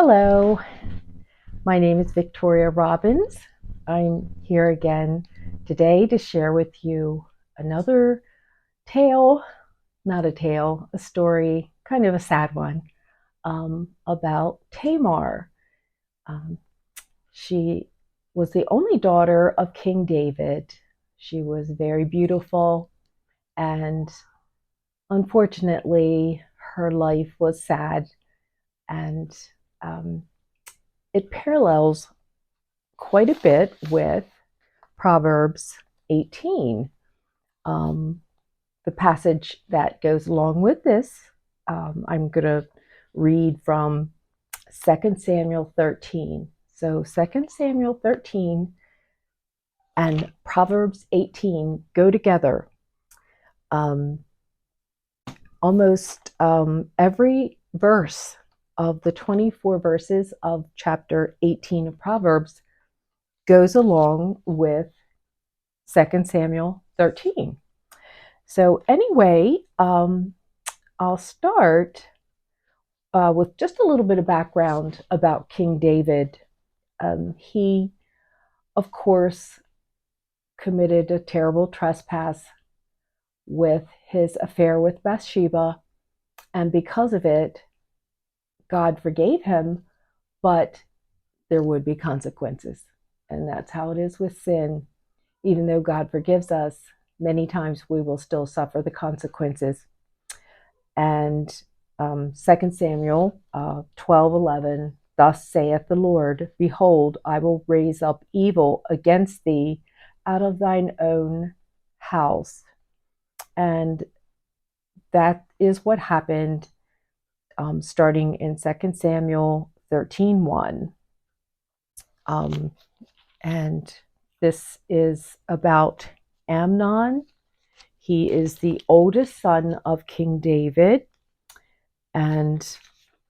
Hello, my name is Victoria Robbins. I'm here again today to share with you another tale, not a tale, a story, kind of a sad one, about Tamar. Um, she was the only daughter of King David. She was very beautiful, and unfortunately, her life was sad, and um, it parallels quite a bit with Proverbs 18. Um, the passage that goes along with this, I'm going to read from 2 Samuel 13. So 2 Samuel 13 and Proverbs 18 go together. Um, almost every verse of the 24 verses of chapter 18 of Proverbs goes along with 2 Samuel 13. So, anyway, I'll start with just a little bit of background about King David. He, of course, committed a terrible trespass with his affair with Bathsheba, and because of it, God forgave him, but there would be consequences. And that's how it is with sin. Even though God forgives us, many times we will still suffer the consequences. And 2 Samuel 12:11, thus saith the Lord, behold, I will raise up evil against thee out of thine own house. And that is what happened starting in 2 Samuel 13:1. And this is about Amnon. He is the oldest son of King David, and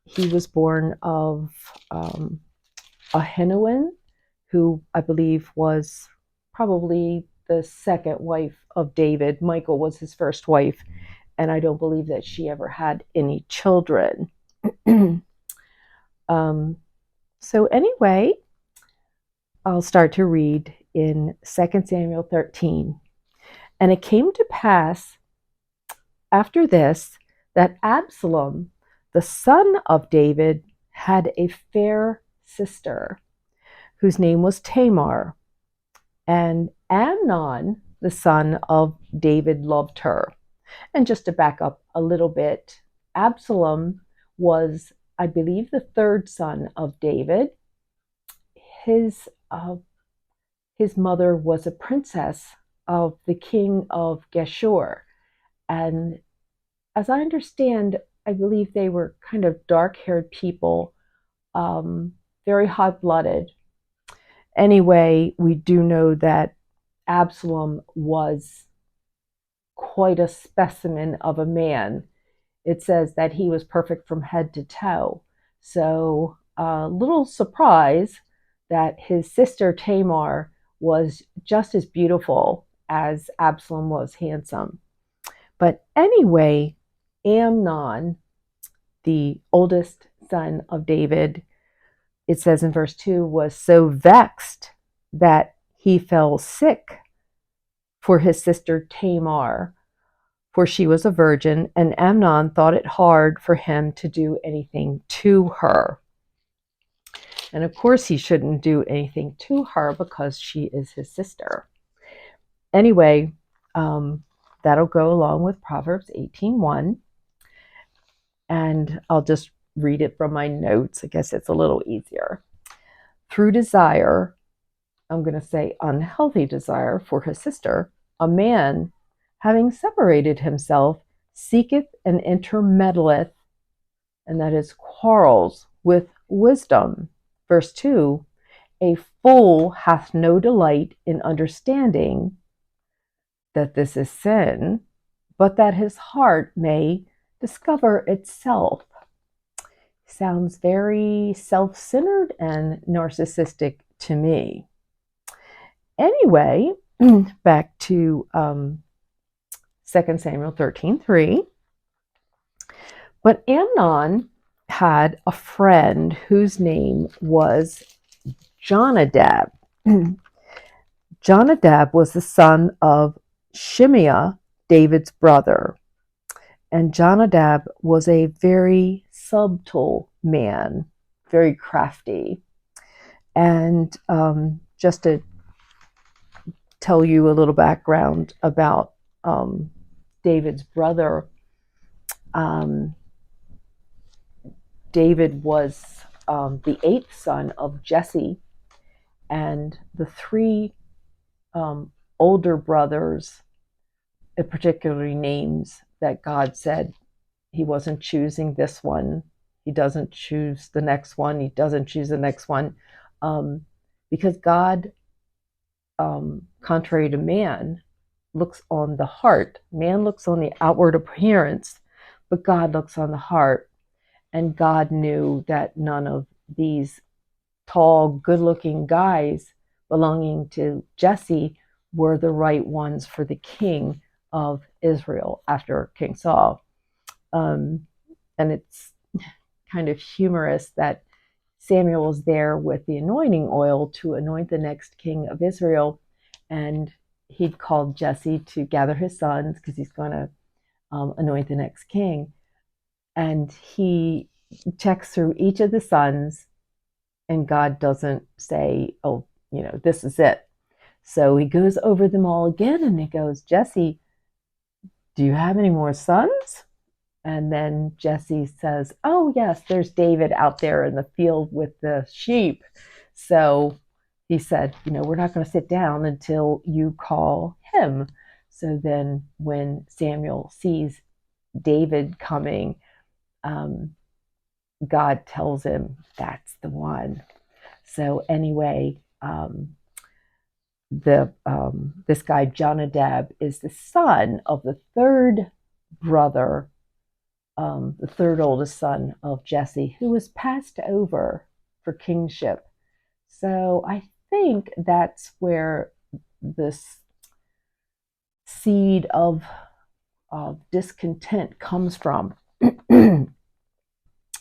he was born of Ahinoam, who I believe was probably the second wife of David. Michal was his first wife, and I don't believe that she ever had any children. So anyway, I'll start to read in 2 Samuel 13. And it came to pass after this that Absalom, the son of David, had a fair sister whose name was Tamar. And Amnon, the son of David, loved her. And just to back up a little bit, Absalom was, I believe, the third son of David. His his mother was a princess of the king of Geshur. And as I understand, I believe they were kind of dark-haired people, very hot-blooded. Anyway, we do know that Absalom was quite a specimen of a man. It says that he was perfect from head to toe. So, a little surprise that his sister Tamar was just as beautiful as Absalom was handsome. But anyway, Amnon, the oldest son of David, it says in verse 2, was so vexed that he fell sick for his sister Tamar, for she was a virgin, and Amnon thought it hard for him to do anything to her. And of course, he shouldn't do anything to her because she is his sister. Anyway, that'll go along with Proverbs 18:1. And I'll just read it from my notes. I guess it's a little easier. Through desire, I'm going to say unhealthy desire for his sister, a man, having separated himself, seeketh and intermeddleth, and that is quarrels with wisdom. Verse 2, a fool hath no delight in understanding that this is sin, but that his heart may discover itself. Sounds very self-centered and narcissistic to me. Anyway, back to 2 Samuel 13:3. But Amnon had a friend whose name was Jonadab. Jonadab was the son of Shimeah, David's brother. And Jonadab was a very subtle man, very crafty. And just to tell you a little background about David's brother, um, David was the eighth son of Jesse, and the three older brothers, particularly names that God said he wasn't choosing this one, he doesn't choose the next one, he doesn't choose the next one, because God, contrary to man, looks on the heart. Man looks on the outward appearance, but God looks on the heart. And God knew that none of these tall, good-looking guys belonging to Jesse were the right ones for the king of Israel after King Saul. And it's kind of humorous that Samuel is there with the anointing oil to anoint the next king of Israel, and he'd called Jesse to gather his sons because he's going to anoint the next king. And he checks through each of the sons, and God doesn't say, oh, this is it. So he goes over them all again, and he goes, Jesse, do you have any more sons? And then Jesse says, oh, yes, there's David out there in the field with the sheep. So he said, we're not going to sit down until you call him. So then when Samuel sees David coming, God tells him that's the one. So anyway, this guy Jonadab is the son of the third brother, the third oldest son of Jesse, who was passed over for kingship. So I think that's where this seed of discontent comes from.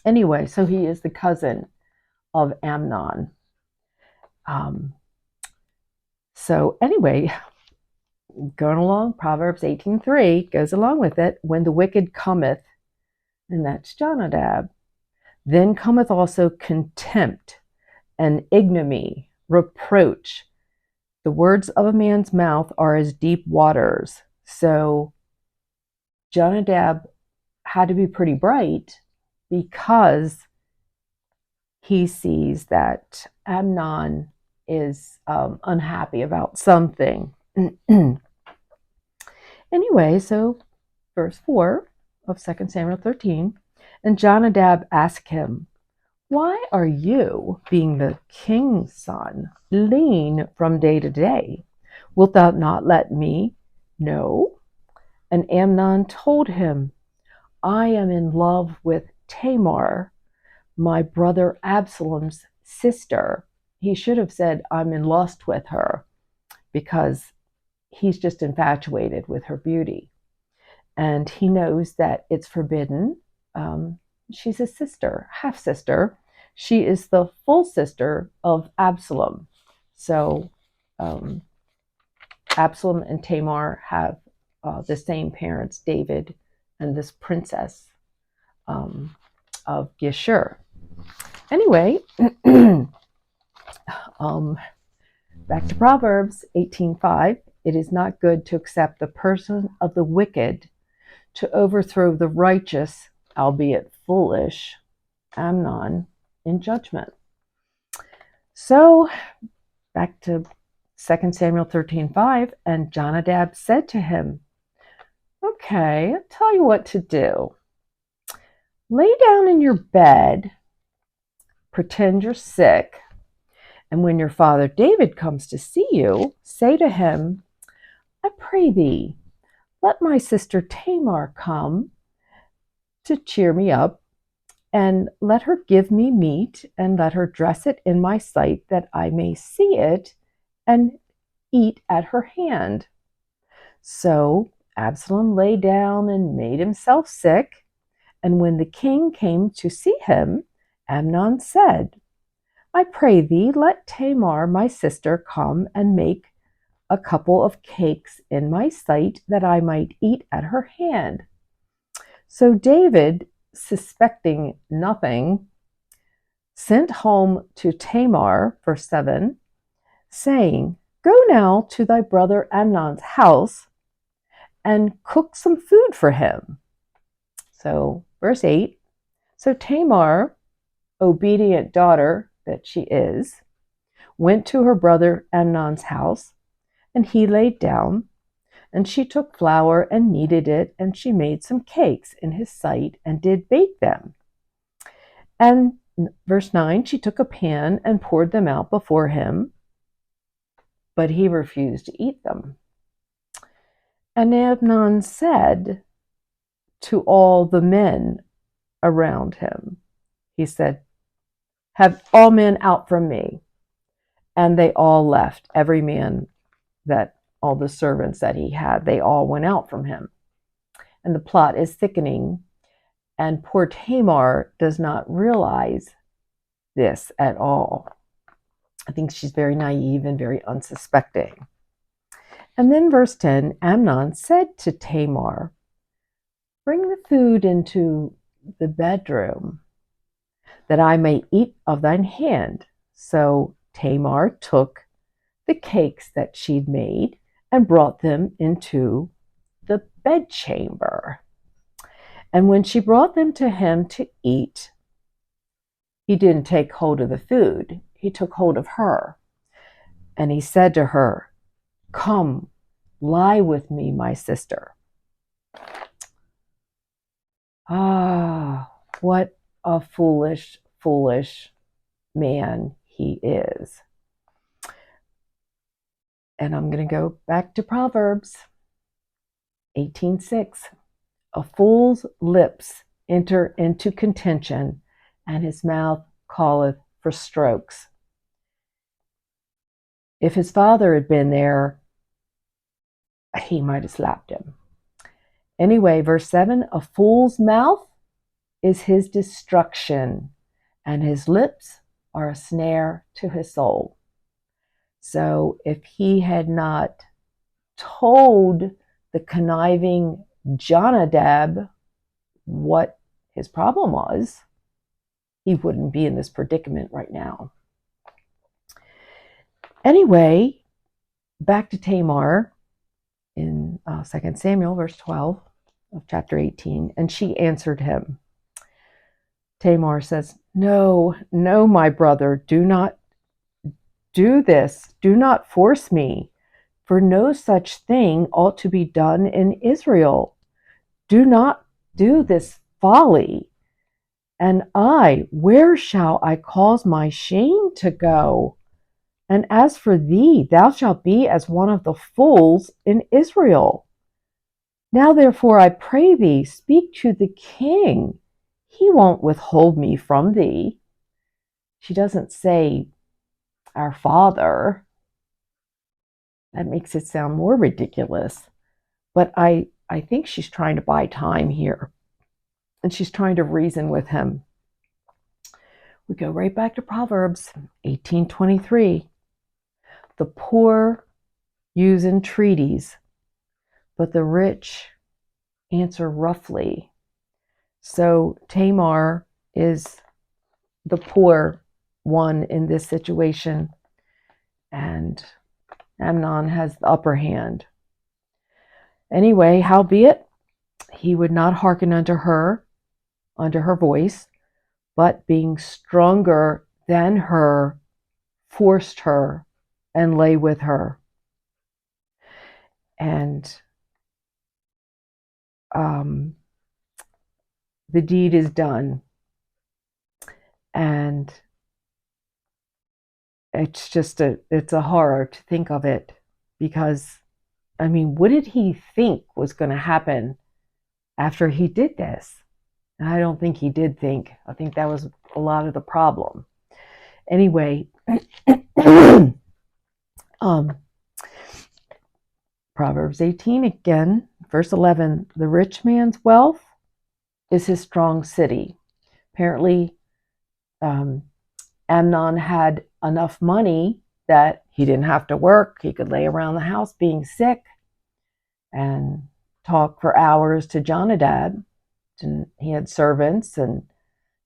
Anyway, so he is the cousin of Amnon. So anyway, going along, Proverbs 18:3 goes along with it. When the wicked cometh, and that's Jonadab, then cometh also contempt and ignominy, reproach. The words of a man's mouth are as deep waters. So Jonadab had to be pretty bright because he sees that Amnon is unhappy about something. Anyway, so verse 4 of 2 Samuel 13, and Jonadab asked him, why are you, being the king's son, lean from day to day? Wilt thou not let me know? And Amnon told him, I am in love with Tamar, my brother Absalom's sister. He should have said, I'm in lust with her, because he's just infatuated with her beauty. And he knows that it's forbidden. She's a sister, half sister. She is the full sister of Absalom. So Absalom and Tamar have the same parents, David and this princess of Geshur. Anyway, back to Proverbs 18:5. It is not good to accept the person of the wicked, to overthrow the righteous, albeit foolish, Amnon, in judgment. So, back to 2 Samuel 13:5, and Jonadab said to him, okay, I'll tell you what to do. Lay down in your bed, pretend you're sick, and when your father David comes to see you, say to him, I pray thee, let my sister Tamar come to cheer me up, and let her give me meat, and let her dress it in my sight, that I may see it and eat at her hand. So Absalom lay down and made himself sick, And when the king came to see him, Amnon said, I pray thee, let Tamar my sister come and make a couple of cakes in my sight, that I might eat at her hand. So David, suspecting nothing, sent home to Tamar, verse 7, saying, Go now to thy brother Amnon's house and cook some food for him. So, verse 8, so Tamar, obedient daughter that she is, went to her brother Amnon's house, and he laid down, and she took flour and kneaded it, and she made some cakes in his sight and did bake them. And verse 9, she took a pan and poured them out before him, but he refused to eat them. And Amnon said to all the men around him, he said, Have all men out from me. And they all left, every man that all the servants that he had, they all went out from him. And the plot is thickening, and poor Tamar does not realize this at all. I think she's very naive and very unsuspecting. And then verse 10, Amnon said to Tamar, Bring the food into the bedroom, that I may eat of thine hand. So Tamar took the cakes that she'd made and brought them into the bedchamber. And when she brought them to him to eat, he didn't take hold of the food. He took hold of her. And he said to her, Come, lie with me, my sister. Ah, what a foolish, foolish man he is. And I'm going to go back to Proverbs 18:6. A fool's lips enter into contention, and his mouth calleth for strokes. If his father had been there, he might have slapped him. Anyway, verse 7, a fool's mouth is his destruction, and his lips are a snare to his soul. So if he had not told the conniving Jonadab what his problem was, he wouldn't be in this predicament right now. Anyway, back to Tamar in 2 Samuel, verse 12 of chapter 18. And she answered him. Tamar says, No, my brother, do not do this. Do not force me, for no such thing ought to be done in Israel. Do not do this folly. And where shall I cause my shame to go? And as for thee, thou shalt be as one of the fools in Israel. Now therefore, I pray thee, speak to the king. He won't withhold me from thee. She doesn't say, our father. That makes it sound more ridiculous. But I think she's trying to buy time here. And she's trying to reason with him. We go right back to Proverbs 18:23. The poor use entreaties, but the rich answer roughly. So Tamar is the poor one in this situation, and Amnon has the upper hand. Anyway, howbeit, he would not hearken unto her voice, but being stronger than her, forced her and lay with her. And the deed is done. And it's just it's a horror to think of it, because, I mean, what did he think was going to happen after he did this? And I don't think he did think. I think that was a lot of the problem. Anyway, Proverbs 18 again, verse 11, the rich man's wealth is his strong city. Apparently, Amnon had enough money that he didn't have to work. He could lay around the house being sick and talk for hours to Jonadab. And he had servants, and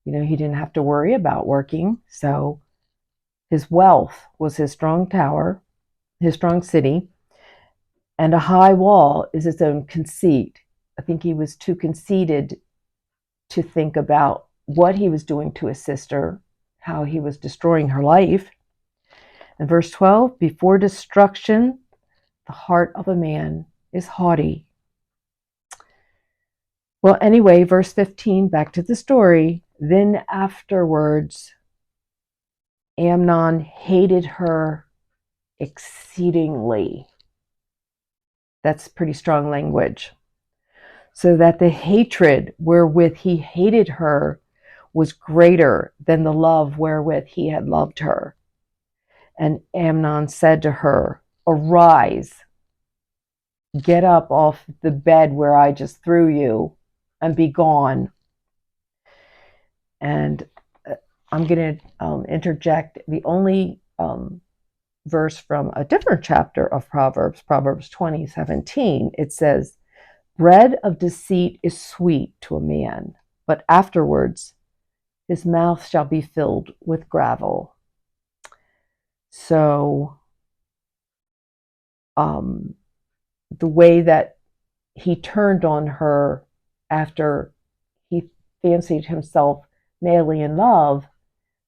he didn't have to worry about working. So his wealth was his strong tower, his strong city, and a high wall is its own conceit. I think he was too conceited to think about what he was doing to his sister, how he was destroying her life. In verse 12, before destruction, the heart of a man is haughty. Well, anyway, verse 15, back to the story. Then afterwards, Amnon hated her exceedingly. That's pretty strong language. So that the hatred wherewith he hated her was greater than the love wherewith he had loved her. And Amnon said to her, arise, get up off the bed where I just threw you, and be gone. And I'm going to interject the only verse from a different chapter of Proverbs 20:17. It says, bread of deceit is sweet to a man, but afterwards his mouth shall be filled with gravel. So the way that he turned on her after he fancied himself madly in love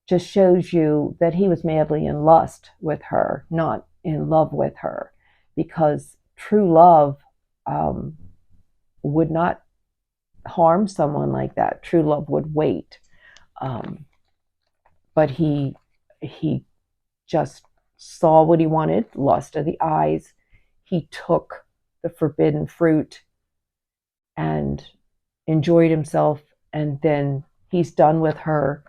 just shows you that he was madly in lust with her, not in love with her, because true love would not harm someone like that. True love would wait. But he just saw what he wanted, lust of the eyes. He took the forbidden fruit and enjoyed himself, and then he's done with her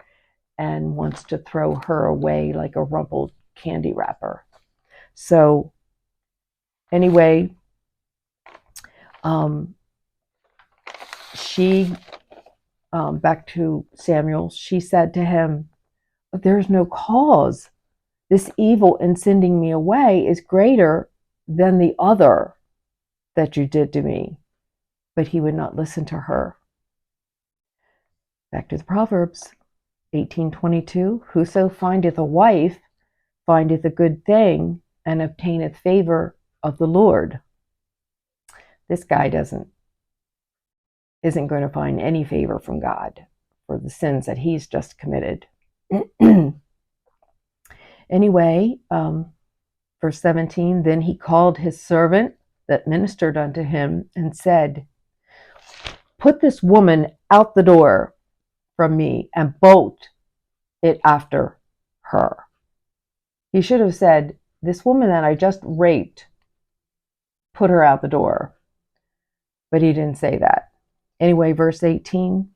and wants to throw her away like a rumpled candy wrapper. So anyway, she, back to Samuel, she said to him, there's no cause. This evil in sending me away is greater than the other that you did to me. But he would not listen to her. Back to the Proverbs 18:22. Whoso findeth a wife findeth a good thing and obtaineth favor of the Lord. This guy isn't going to find any favor from God for the sins that he's just committed. Anyway, verse 17, then he called his servant that ministered unto him and said, put this woman out the door from me and bolt it after her. He should have said, this woman that I just raped, put her out the door. But he didn't say that. Anyway, verse 18.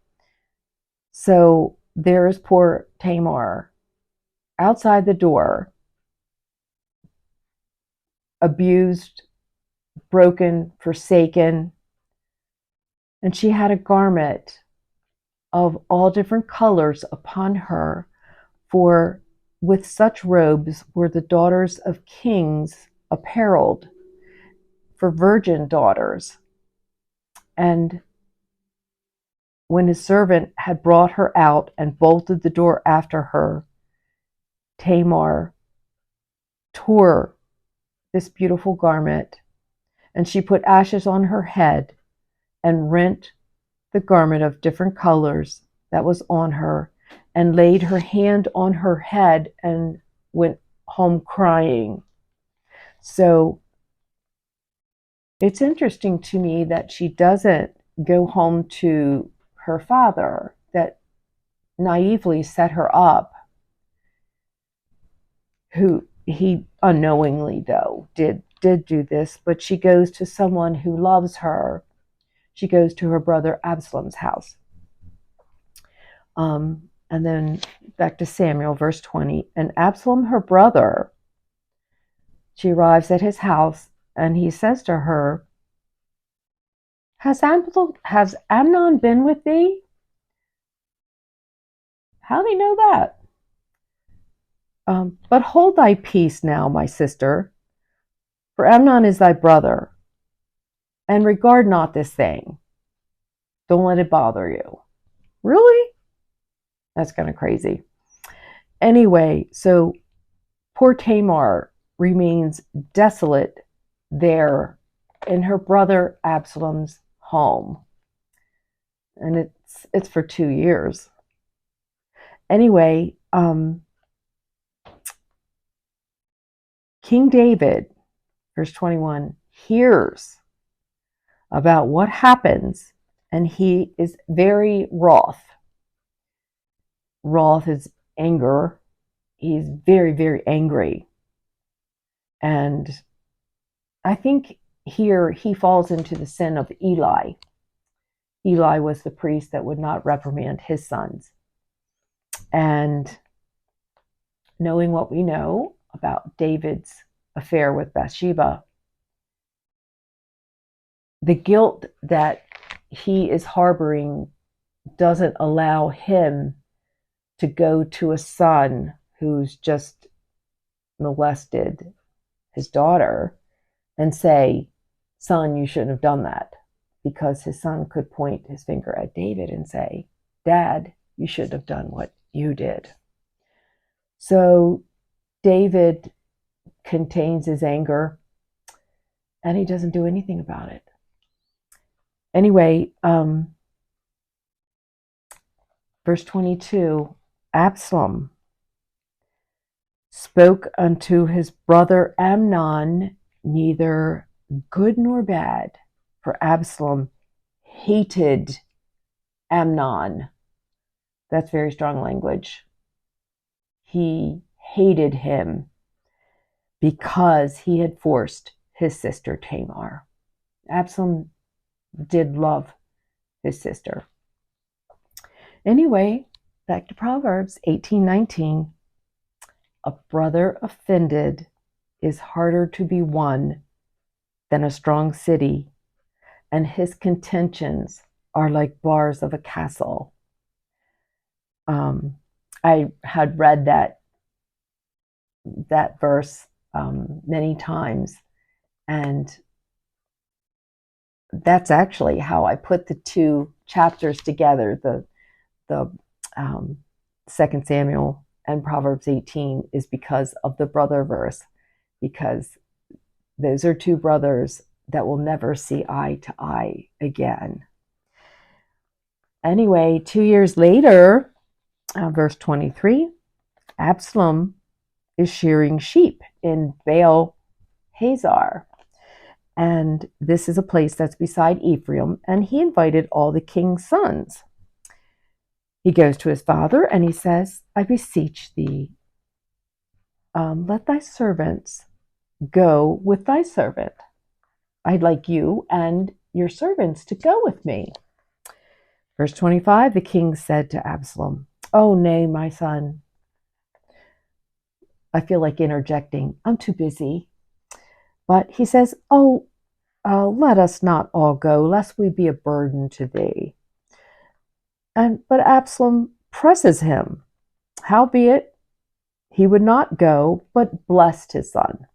So there is poor Tamar outside the door, abused, broken, forsaken. And she had a garment of all different colors upon her, for with such robes were the daughters of kings apparelled, for virgin daughters. And when his servant had brought her out and bolted the door after her, Tamar tore this beautiful garment, and she put ashes on her head and rent the garment of different colors that was on her, and laid her hand on her head and went home crying. So it's interesting to me that she doesn't go home to her father that naively set her up, who he unknowingly though did do this, but she goes to someone who loves her. She goes to her brother Absalom's house. And then back to Samuel, verse 20. And Absalom, her brother, she arrives at his house, and he says to her, Has Amnon been with thee? How do you know that? But hold thy peace now, my sister, for Amnon is thy brother, and regard not this thing. Don't let it bother you. Really? That's kind of crazy. Anyway, so poor Tamar remains desolate there in her brother Absalom's home. And it's for 2 years. Anyway, King David, verse 21, hears about what happens, and he is very wroth. Wroth is anger. He's very, very angry. And I think here he falls into the sin of Eli. Eli was the priest that would not reprimand his sons. And knowing what we know about David's affair with Bathsheba, the guilt that he is harboring doesn't allow him to go to a son who's just molested his daughter and say, son, you shouldn't have done that. Because his son could point his finger at David and say, Dad, you shouldn't have done what you did. So David contains his anger and he doesn't do anything about it. Anyway, verse 22, Absalom spoke unto his brother Amnon neither good nor bad, for Absalom hated Amnon. That's very strong language. He hated him because he had forced his sister Tamar. Absalom did love his sister. Anyway, back to Proverbs 18:19. A brother offended is harder to be won than a strong city, and his contentions are like bars of a castle. I had read that verse many times, and that's actually how I put the 2 chapters together. The 2 Samuel and Proverbs 18 is because of the brother verse, because those are 2 brothers that will never see eye to eye again. Anyway, 2 years later, verse 23, Absalom is shearing sheep in Baal Hazor. And this is a place that's beside Ephraim, and he invited all the king's sons. He goes to his father and he says, I beseech thee, let thy servants go with thy servant. I'd like you and your servants to go with me. Verse 25, the king said to Absalom, oh, nay, my son. I feel like interjecting. I'm too busy. But he says, let us not all go, lest we be a burden to thee. But Absalom presses him. Howbeit, he would not go, but blessed his son.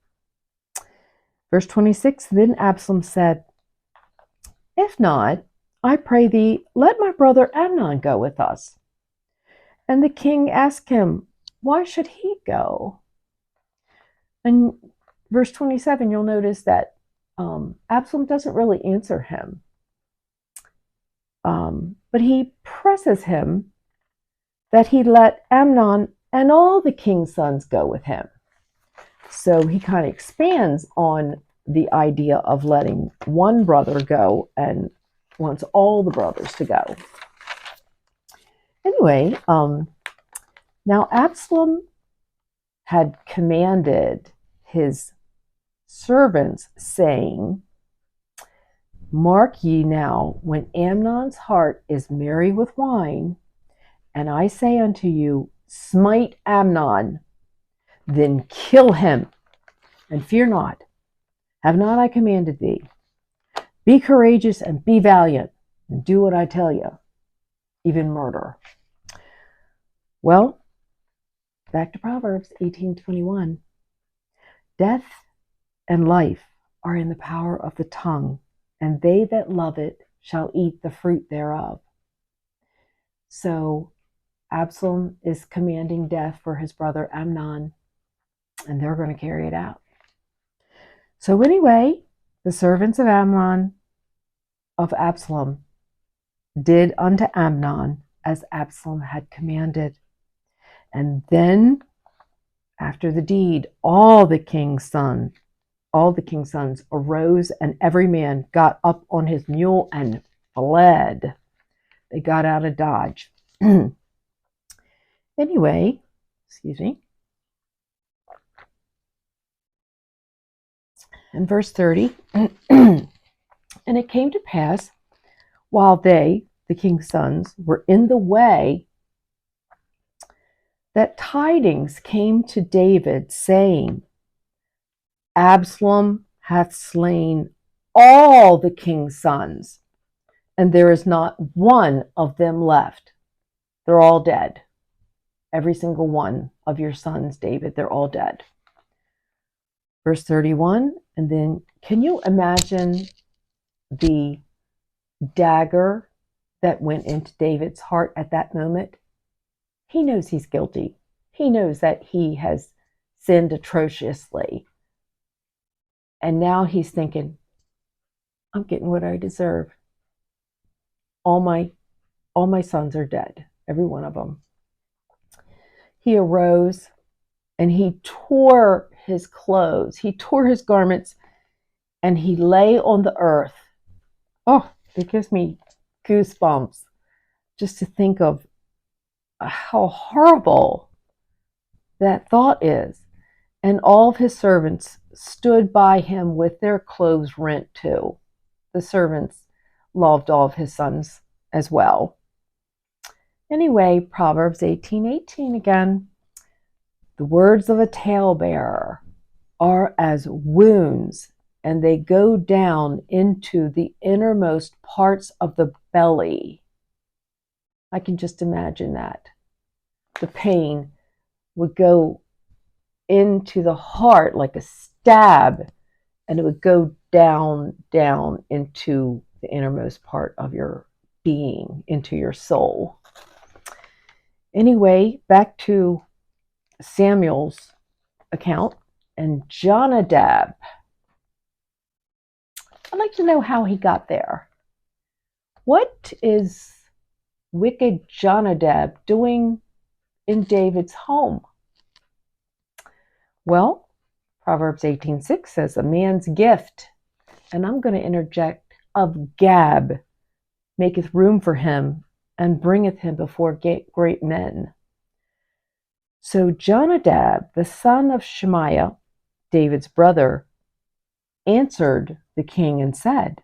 Verse 26, then Absalom said, if not, I pray thee, let my brother Amnon go with us. And the king asked him, why should he go? And verse 27, you'll notice that Absalom doesn't really answer him. But he presses him that he let Amnon and all the king's sons go with him. So he kind of expands on the idea of letting one brother go and wants all the brothers to go. Anyway, now Absalom had commanded his servants, saying, mark ye now, when Amnon's heart is merry with wine, and I say unto you, smite Amnon, then kill him, and fear not. Have not I commanded thee? Be courageous and be valiant and do what I tell you, even murder. Well, back to Proverbs 18:21. Death and life are in the power of the tongue, and they that love it shall eat the fruit thereof. So Absalom is commanding death for his brother Amnon, and they're going to carry it out. So anyway, the servants of Absalom did unto Amnon as Absalom had commanded. And then after the deed, all the king's sons arose, and every man got up on his mule and fled. They got out of Dodge. Anyway, excuse me. In verse 30, and it came to pass, while they, the king's sons, were in the way, that tidings came to David, saying, Absalom hath slain all the king's sons, and there is not one of them left. They're all dead. Every single one of your sons, David, they're all dead. Verse 31, and then can you imagine the dagger that went into David's heart at that moment? He knows he's guilty. He knows that he has sinned atrociously. And now he's thinking, I'm getting what I deserve. All my sons are dead, every one of them. He arose and he tore his clothes, he tore his garments, and he lay on the earth. Oh, it gives me goosebumps just to think of how horrible that thought is. And all of his servants stood by him with their clothes rent too. The servants loved all of his sons as well. Anyway, Proverbs 18:18 again. The words of a talebearer are as wounds, and they go down into the innermost parts of the belly. I can just imagine that. The pain would go into the heart like a stab, and it would go down into the innermost part of your being, into your soul. Anyway, back to Samuel's account and Jonadab. I'd like to know how he got there. What is wicked Jonadab doing in David's home? Well, Proverbs 18:6 says, a man's gift, and I'm going to interject, of gab maketh room for him, and bringeth him before great men. So Jonadab, the son of Shemaiah, David's brother, answered the king and said,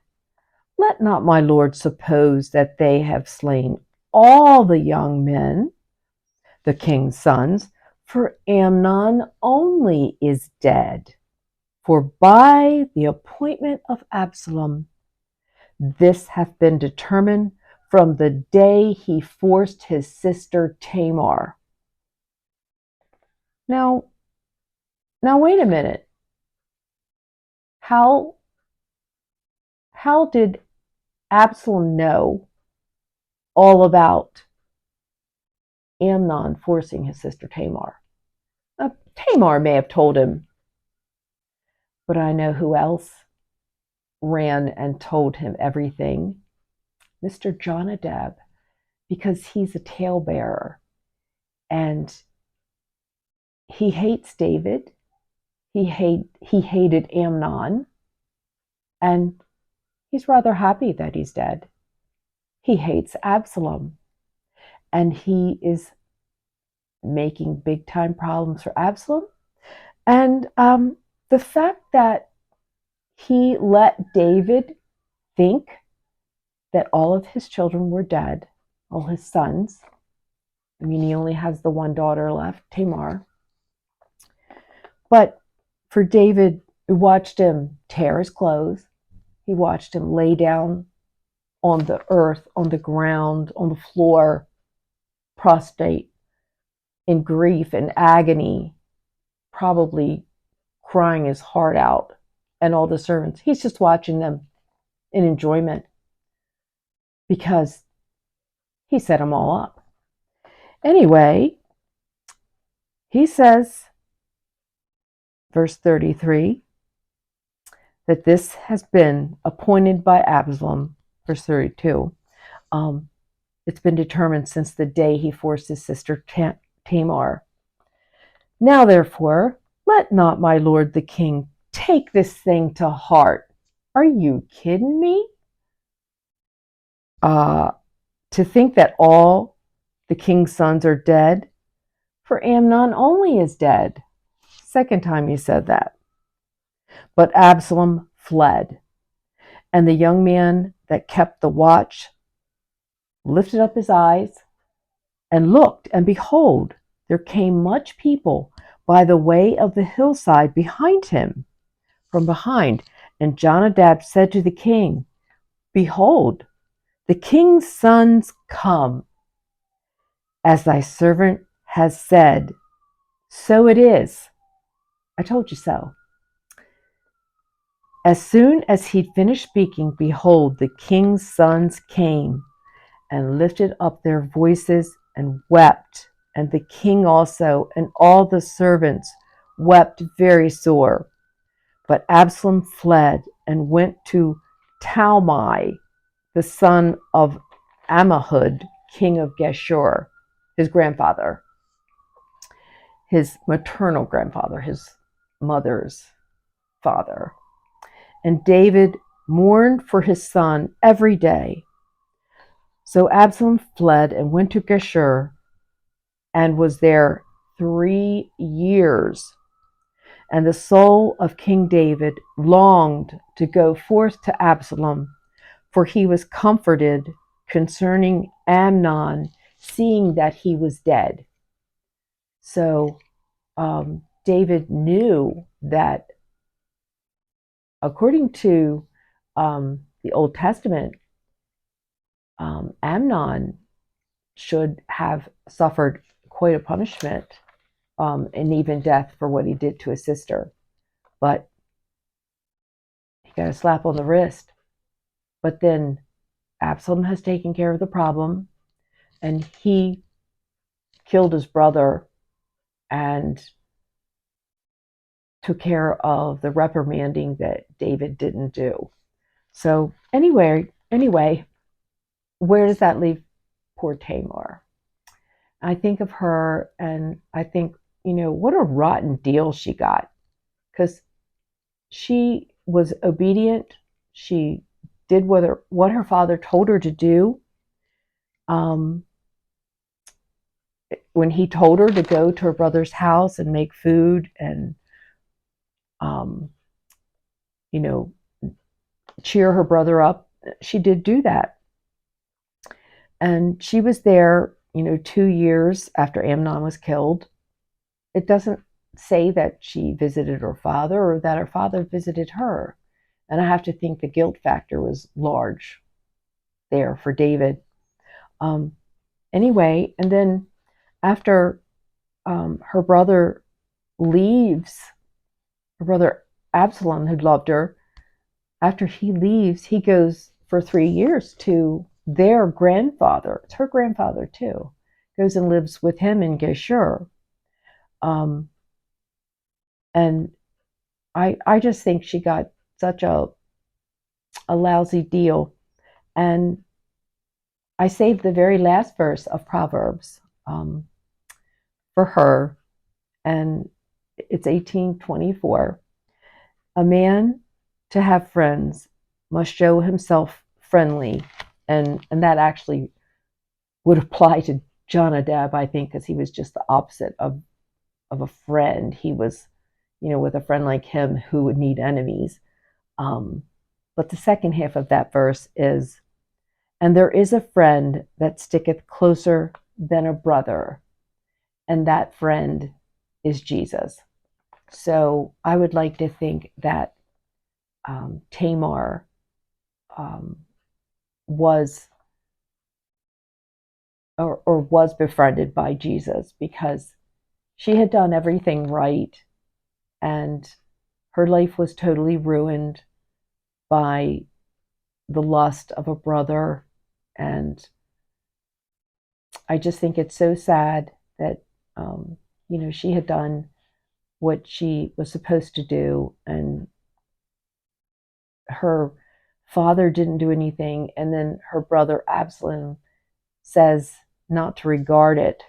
let not my lord suppose that they have slain all the young men, the king's sons, for Amnon only is dead. For by the appointment of Absalom, this hath been determined from the day he forced his sister Tamar. Now wait a minute. How did Absalom know all about Amnon forcing his sister Tamar? Tamar may have told him, but I know who else ran and told him everything. Mr. Jonadab, because he's a talebearer, and he hates David. He hated Amnon, and he's rather happy that he's dead. He hates Absalom, and he is making big time problems for Absalom. And the fact that he let David think that all of his children were dead, all his sons. I mean, he only has the one daughter left, Tamar. But for David, we watched him tear his clothes. He watched him lay down on the earth, on the ground, on the floor, prostrate in grief and agony, probably crying his heart out. And all the servants, he's just watching them in enjoyment because he set them all up. Anyway, he says, verse 33, that this has been appointed by Absalom, verse 32. It's been determined since the day he forced his sister Tamar. Now, therefore, let not my lord the king take this thing to heart. Are you kidding me? To think that all the king's sons are dead, for Amnon only is dead. Second time he said that. But Absalom fled, and the young man that kept the watch lifted up his eyes and looked, and behold, there came much people by the way of the hillside behind him, from behind. And Jonadab said to the king, behold, the king's sons come. As thy servant has said, so it is. I told you so. As soon as he'd finished speaking, behold, the king's sons came and lifted up their voices and wept. And the king also and all the servants wept very sore. But Absalom fled and went to Talmai, the son of Ammihud, king of Geshur, his grandfather, his maternal grandfather, his mother's father. And David mourned for his son every day. So Absalom fled and went to Geshur and was there 3 years. And the soul of King David longed to go forth to Absalom, for he was comforted concerning Amnon, seeing that he was dead. So David knew that, according to the Old Testament, Amnon should have suffered quite a punishment, and even death, for what he did to his sister. But he got a slap on the wrist. But then Absalom has taken care of the problem, and he killed his brother and took care of the reprimanding that David didn't do. So anyway, where does that leave poor Tamar? I think of her and I think, what a rotten deal she got, because she was obedient. She did what her father told her to do. When he told her to go to her brother's house and make food and, cheer her brother up, she did do that. And she was there, 2 years after Amnon was killed. It doesn't say that she visited her father or that her father visited her. And I have to think the guilt factor was large there for David. Anyway, and then after her brother leaves, her brother Absalom, who loved her, after he leaves, he goes for 3 years to their grandfather. It's her grandfather too. Goes and lives with him in Geshur. And I just think she got such a lousy deal. And I saved the very last verse of Proverbs for her, and it's 18:24. A man to have friends must show himself friendly, and that actually would apply to Jonadab, I think, because he was just the opposite of a friend. He was, with a friend like him, who would need enemies. But the second half of that verse is, and there is a friend that sticketh closer than a brother, and that friend is Jesus. So I would like to think that Tamar was or was befriended by Jesus, because she had done everything right and her life was totally ruined by the lust of a brother. And I just think it's so sad that, she had done what she was supposed to do, and her father didn't do anything. And then her brother Absalom says not to regard it.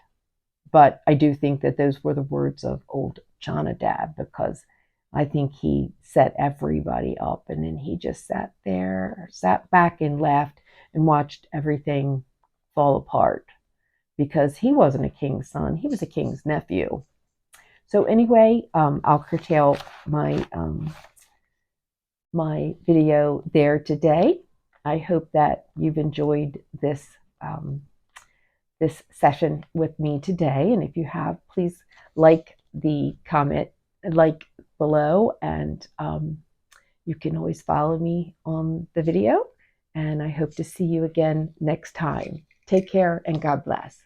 But I do think that those were the words of old Jonadab, because I think he set everybody up, and then he just sat back and laughed and watched everything fall apart, because he wasn't a king's son, he was a king's nephew. So anyway, I'll curtail my video there today. I hope that you've enjoyed this session with me today. And if you have, please like below, and you can always follow me on the video. And I hope to see you again next time. Take care and God bless.